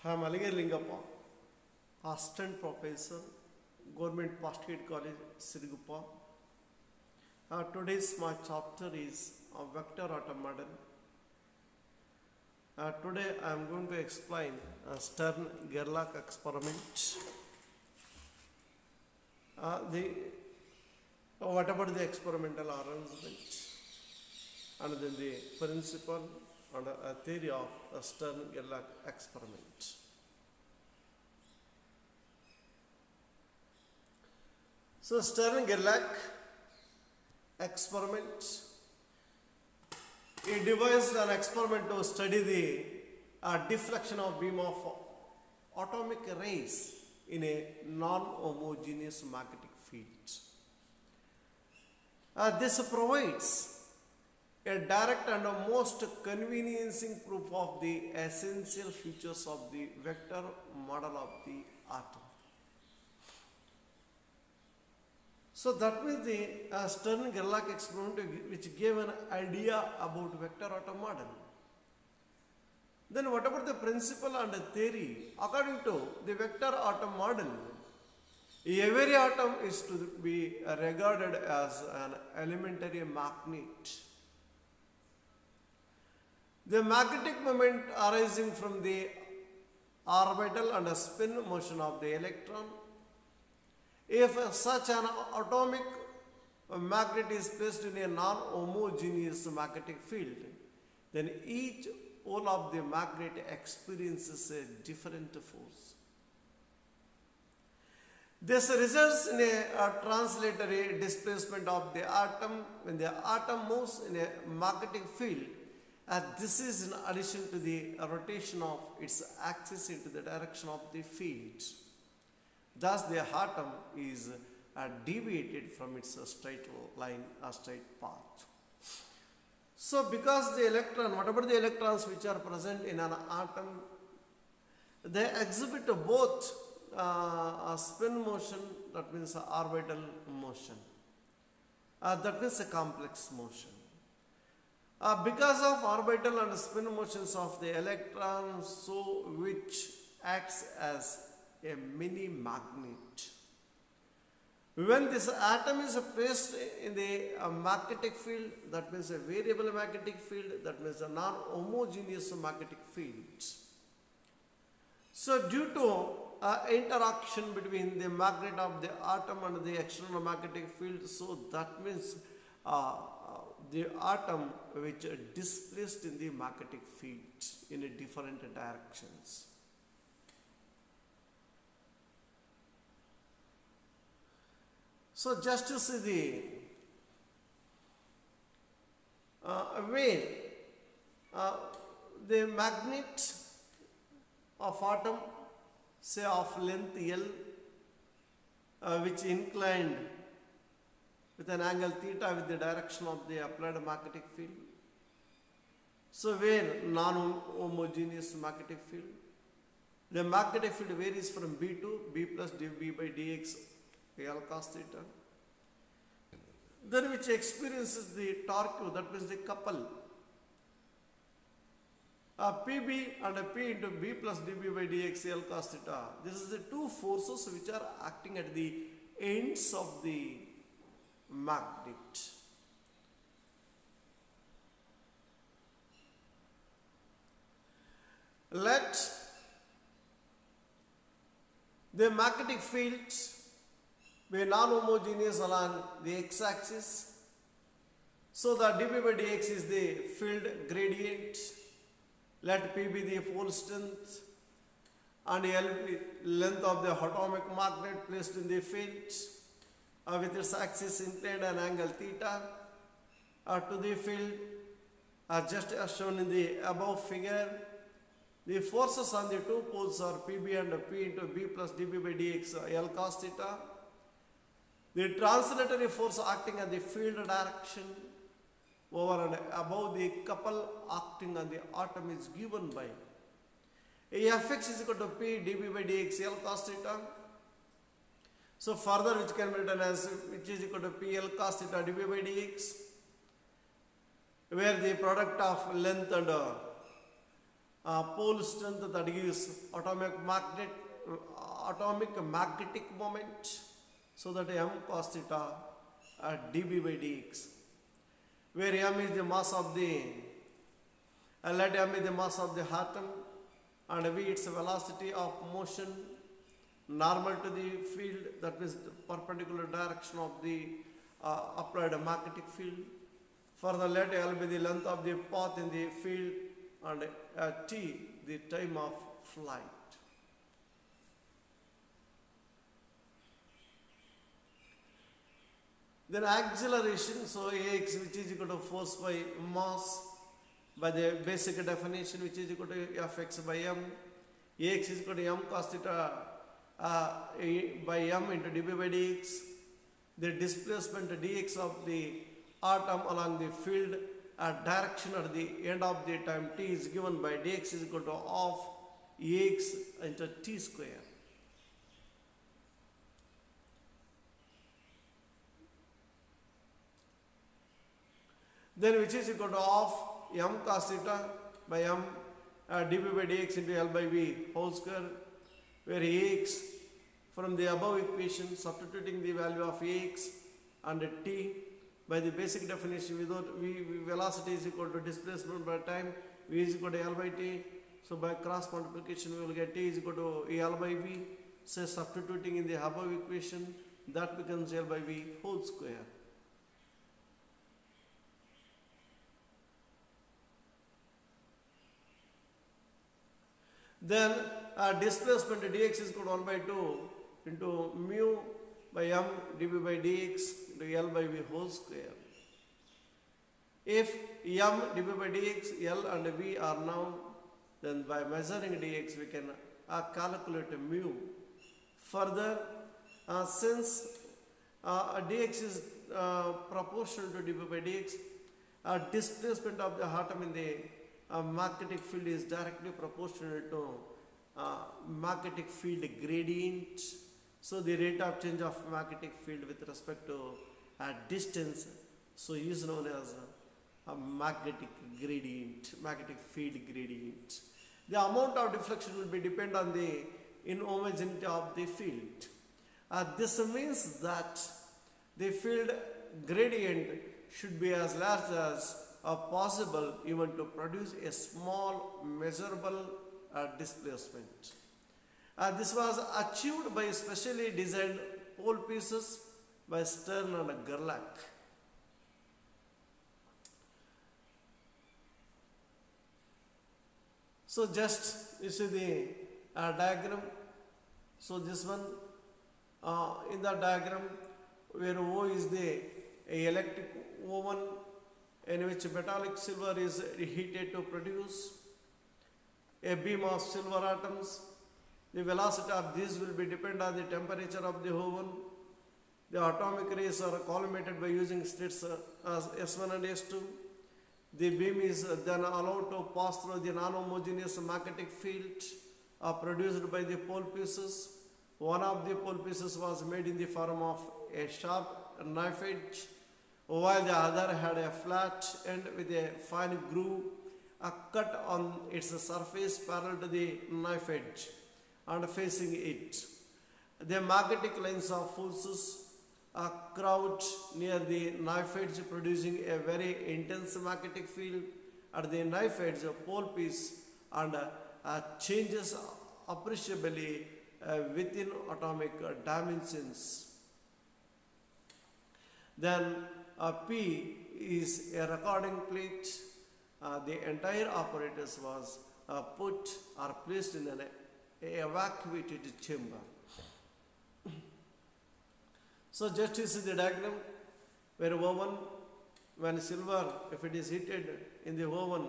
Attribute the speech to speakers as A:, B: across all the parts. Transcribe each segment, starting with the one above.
A: I am Aligir Lingappa, Assistant Professor, Government Postgrad College, Siriguppa. Today's my chapter is Vector Atom Model. Today I am going to explain Stern-Gerlach experiment. What about the experimental arrangement and then the principle and a theory of a Stern-Gerlach experiment. So Stern-Gerlach experiment, he devised an experiment to study the deflection of beam of atomic rays in a non-homogeneous magnetic field. This provides a direct and most conveniencing proof of the essential features of the vector model of the atom. So that means the Stern-Gerlach experiment which gave an idea about vector atom model. Then what about the principle and the theory? According to the vector atom model, every atom is to be regarded as an elementary magnet. The magnetic moment arising from the orbital and spin motion of the electron. If such an atomic magnet is placed in a non-homogeneous magnetic field, then each pole of the magnet experiences a different force. This results in a translatory displacement of the atom when the atom moves in a magnetic field. This is in addition to the rotation of its axis into the direction of the field. Thus, the atom is deviated from its straight line, straight path. So, because the electron, what about the electrons which are present in an atom, they exhibit both a spin motion, that means orbital motion, that means a complex motion. Because of orbital and spin motions of the electron, so which acts as a mini magnet. When this atom is placed in the magnetic field, that means a variable magnetic field, that means a non-homogeneous magnetic field. So due to interaction between the magnet of the atom and the external magnetic field, so that means the atom which are displaced in the magnetic field in different directions. So just to see where the magnet of atom, say of length L, which inclined with an angle theta with the direction of the applied magnetic field. So where non-homogeneous magnetic field, the magnetic field varies from B to B plus dB by dx L cos theta. Then which experiences the torque, that means the couple. PB and P into B plus dB by dx L cos theta. This is the two forces which are acting at the ends of the magnet. Let the magnetic field be non-homogeneous along the x-axis. So the dB by dx is the field gradient. Let P be the pole strength and L be length of the atomic magnet placed in the field with its axis inclined an angle theta to the field just as shown in the above figure. The forces on the two poles are Pb and P into B plus dB by dx L cos theta. The translatory force acting on the field direction over and above the couple acting on the atom is given by Fx is equal to P dB by dx L cos theta. So further which can be written as which is equal to P L cos theta dB by dx, where the product of length and pole strength that gives atomic magnetic moment, so that m cos theta dB by dx, where m is the mass of the let m is the mass of the atom and v its velocity of motion normal to the field, that means the perpendicular direction of the applied magnetic field. Further, let L be the length of the path in the field and T the time of flight. Then acceleration, so Ax which is equal to force by mass by the basic definition, which is equal to Fx by m. Ax is equal to m cos theta by m into dB by dx. The displacement dx of the atom along the field direction at the end of the time t is given by dx is equal to half Ax into t square. Then which is equal to half m cos theta by m dB by dx into L by v whole square, where Ax from the above equation, substituting the value of Ax and t by the basic definition, without velocity is equal to displacement by time, v is equal to L by t. So by cross multiplication we will get t is equal to L by v. So substituting in the above equation, that becomes L by v whole square. Then displacement dx is equal to 1 by 2 into mu by m dB by dx into L by v whole square. If m dB by dx, L and v are known, then by measuring dx we can calculate mu. Further, since dx is proportional to dB by dx, displacement of the atom in the magnetic field is directly proportional to magnetic field gradient. So the rate of change of magnetic field with respect to distance, so is known as a magnetic gradient, magnetic field gradient. The amount of deflection will be depend on the inhomogeneity of the field. This means that the field gradient should be as large as possible, even to produce a small measurable displacement. This was achieved by specially designed pole pieces by Stern and Gerlach. So just you see the diagram. So this one in the diagram, where O is the electric oven in which metallic silver is heated to produce a beam of silver atoms. The velocity of these will be depend on the temperature of the oven. The atomic rays are collimated by using slits as S1 and S2. The beam is then allowed to pass through the non-homogeneous magnetic field produced by the pole pieces. One of the pole pieces was made in the form of a sharp knife edge, while the other had a flat end with a fine groove cut on its surface parallel to the knife edge and facing it. The magnetic lines of forces crouch near the knife edge, producing a very intense magnetic field at the knife edge pole piece, and changes appreciably within atomic dimensions. Then P is a recording plate. The entire apparatus was put or placed in an evacuated chamber. So just you see the diagram where oven, when silver, if it is heated in the oven,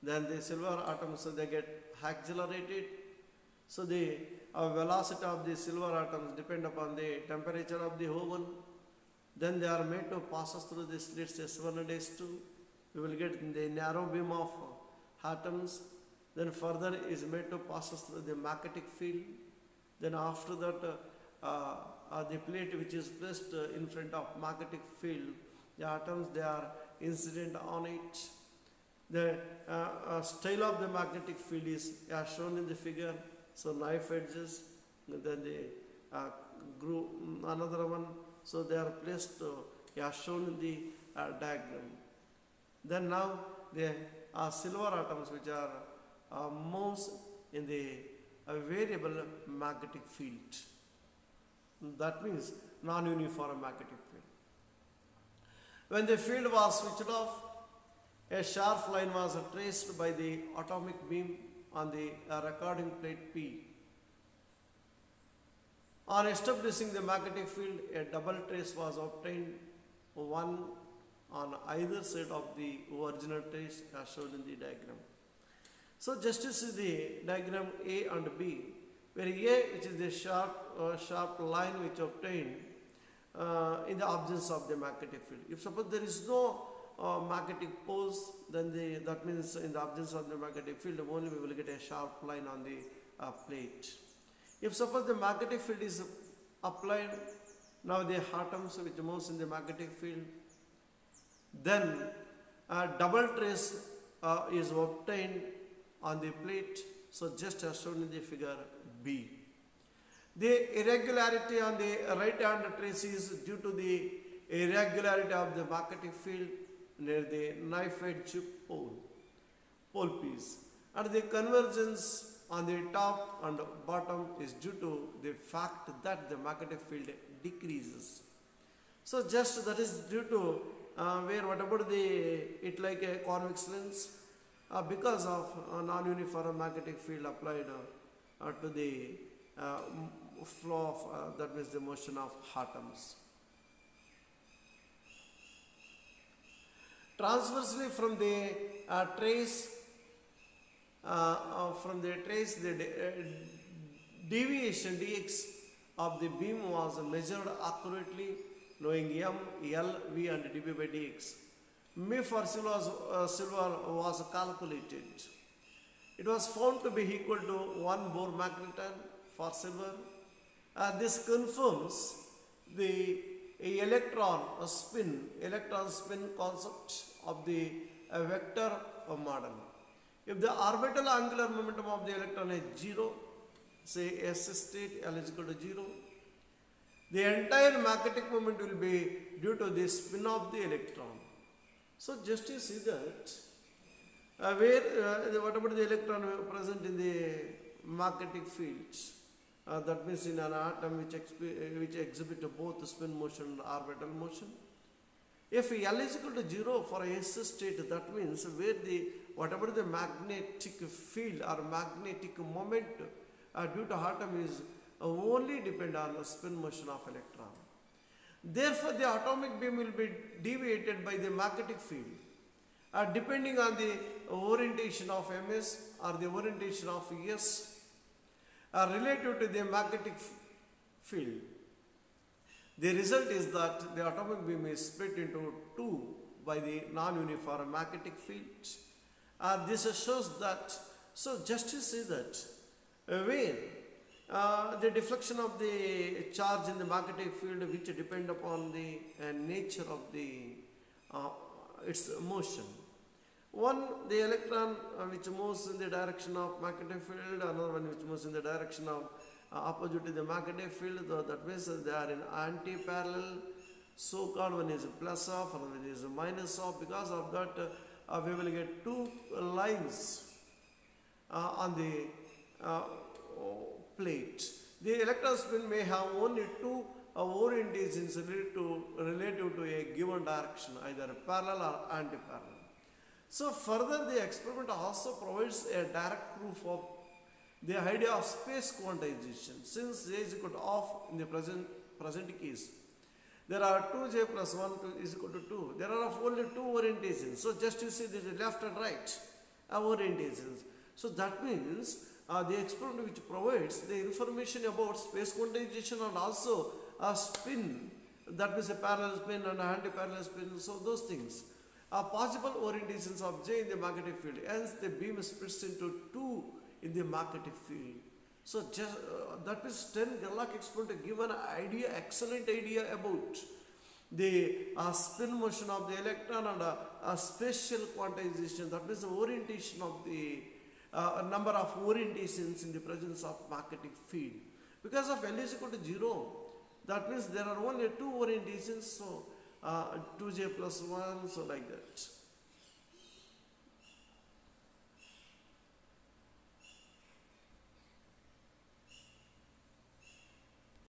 A: then the silver atoms they get accelerated. So the velocity of the silver atoms depend upon the temperature of the oven. Then they are made to pass through the slits S1 and S2. We will get the narrow beam of atoms. Then further is made to pass through the magnetic field. Then after that, the plate which is placed in front of magnetic field, the atoms they are incident on it. The style of the magnetic field is as shown in the figure. So knife edges, then the groove, another one. So they are placed as shown in the diagram. Then now the silver atoms which are moves in the variable magnetic field. That means non-uniform magnetic field. When the field was switched off, a sharp line was traced by the atomic beam on the recording plate P. On establishing the magnetic field, a double trace was obtained, one on either side of the original trace as shown in the diagram. So just to see the diagram A and B, where A, which is the sharp line which obtained in the absence of the magnetic field. If suppose there is no magnetic poles, then that means in the absence of the magnetic field, only we will get a sharp line on the plate. If suppose the magnetic field is applied, now the atoms which moves in the magnetic field, then a double trace is obtained on the plate. So just as shown in the figure B. The irregularity on the right hand trace is due to the irregularity of the magnetic field near the knife edge pole piece, and the convergence on the top and bottom is due to the fact that the magnetic field decreases. So just that is due to where what about it like a convex lens because of non-uniform magnetic field applied to the flow of that means the motion of atoms. Transversely from the trace, the deviation dx of the beam was measured accurately, knowing m, l, v, and dB by dx. M for silver was calculated. It was found to be equal to 1 Bohr magneton for silver. This confirms the electron spin concept of the vector model. If the orbital angular momentum of the electron is 0, say S state L is equal to 0, the entire magnetic moment will be due to the spin of the electron. So just to see that, what about the electron present in the magnetic fields? That means in an atom which exhibit both spin motion and orbital motion. If L is equal to 0 for a S state, that means where whatever the magnetic field or magnetic moment due to atom is only depend on the spin motion of electron. Therefore, the atomic beam will be deviated by the magnetic field depending on the orientation of MS or the orientation of S relative to the magnetic field. The result is that the atomic beam is split into two by the non-uniform magnetic field. This shows that, so just to say that when the deflection of the charge in the magnetic field which depend upon the nature of the its motion. One, the electron which moves in the direction of magnetic field, another one which moves in the direction of opposite to the magnetic field, that means they are in anti-parallel. So-called one is plus off, another one is minus off. Because of that, we will get two lines on the plate. The electron spin may have only two orientations relative to a given direction, either parallel or anti-parallel. So further, the experiment also provides a direct proof of the idea of space quantization, since J is equal to off in the present case. There are 2J plus 1 is equal to 2. There are only two orientations. So just you see the left and right orientations. So that means the experiment which provides the information about space quantization and also a spin, that means a parallel spin and an anti-parallel spin, so those things are possible orientations of J in the magnetic field. Hence the beam splits into two in the magnetic field. So just, that is 10 Gerlach experiment to give an idea, excellent idea about the spin motion of the electron and spatial quantization, that means the orientation of the number of orientations in the presence of magnetic field. Because of L is equal to 0, that means there are only two orientations, so 2j plus 1, so like that.